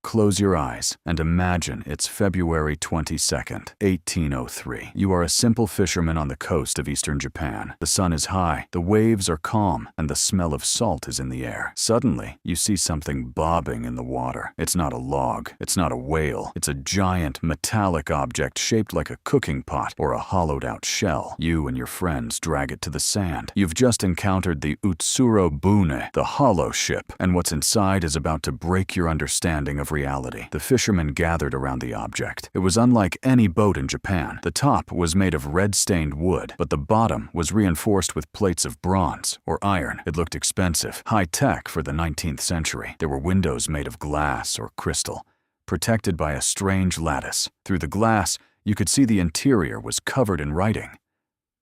close your eyes and imagine it's February 22nd, 1803. You are a simple fisherman on the coast of eastern Japan. The sun is high, the waves are calm, and the smell of salt is in the air. Suddenly, you see something bobbing in the water. It's not a log, it's not a whale, it's a giant metallic object shaped like a cooking pot or a hollowed-out shell. You and your friends drag it to the sand. You've just encountered the Utsuro-bune, the hollow ship, and what's inside is about to break your understanding of reality. The fishermen gathered around the object. It was unlike any boat in Japan. The top was made of red-stained wood, but the bottom was reinforced with plates of bronze or iron. It looked expensive, high-tech for the 19th century. There were windows made of glass or crystal, protected by a strange lattice. Through the glass, you could see the interior was covered in writing.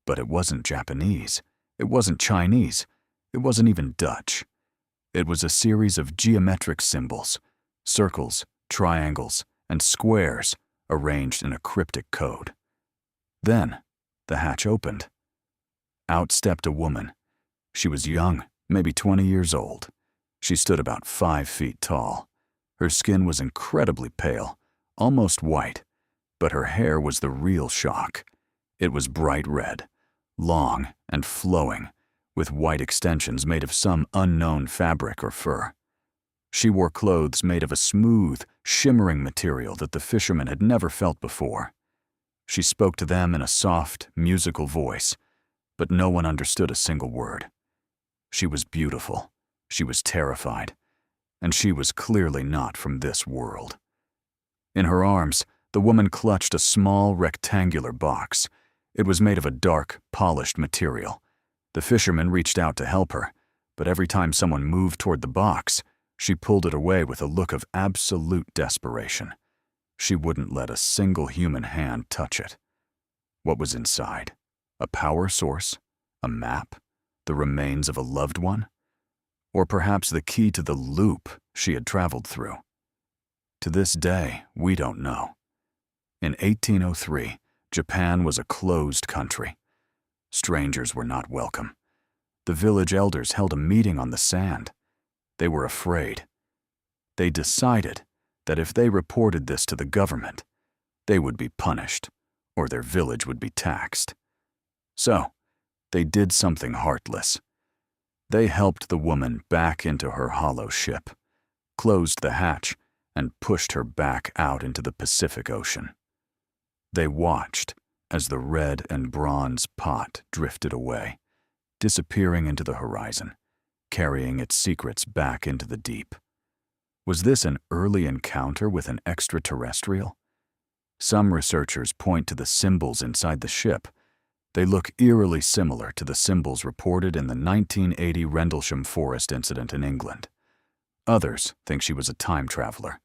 But it wasn't Japanese. It wasn't Chinese. It wasn't even Dutch. It was a series of geometric symbols, circles, triangles, and squares arranged in a cryptic code. Then, the hatch opened. Out stepped a woman. She was young, maybe 20 years old. She stood about 5 feet tall. Her skin was incredibly pale, almost white, but her hair was the real shock. It was bright red, long and flowing, with white extensions made of some unknown fabric or fur. She wore clothes made of a smooth, shimmering material that the fishermen had never felt before. She spoke to them in a soft, musical voice, but no one understood a single word. She was beautiful, she was terrified, and she was clearly not from this world. In her arms, the woman clutched a small, rectangular box. It was made of a dark, polished material. The fisherman reached out to help her, but every time someone moved toward the box, she pulled it away with a look of absolute desperation. She wouldn't let a single human hand touch it. What was inside? A power source? A map? The remains of a loved one? Or perhaps the key to the loop she had traveled through? To this day, we don't know. In 1803, Japan was a closed country. Strangers were not welcome. The village elders held a meeting on the sand. They were afraid. They decided that if they reported this to the government, they would be punished, or their village would be taxed. So, they did something heartless. They helped the woman back into her hollow ship, closed the hatch, and pushed her back out into the Pacific Ocean. They watched as the red and bronze pot drifted away, disappearing into the horizon, carrying its secrets back into the deep. Was this an early encounter with an extraterrestrial? Some researchers point to the symbols inside the ship. They look eerily similar to the symbols reported in the 1980 Rendlesham Forest incident in England. Others think she was a time traveler,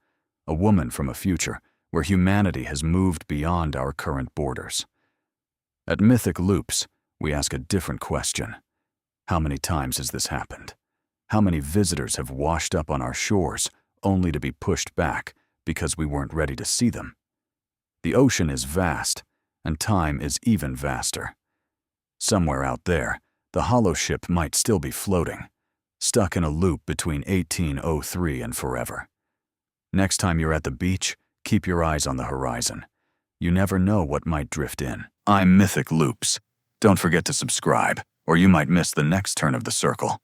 a woman from a future where humanity has moved beyond our current borders. At Mythic Loops, we ask a different question. How many times has this happened? How many visitors have washed up on our shores only to be pushed back because we weren't ready to see them? The ocean is vast, and time is even vaster. Somewhere out there, the hollow ship might still be floating, stuck in a loop between 1803 and forever. Next time you're at the beach, keep your eyes on the horizon. You never know what might drift in. I'm Mythic Loops. Don't forget to subscribe, or you might miss the next turn of the circle.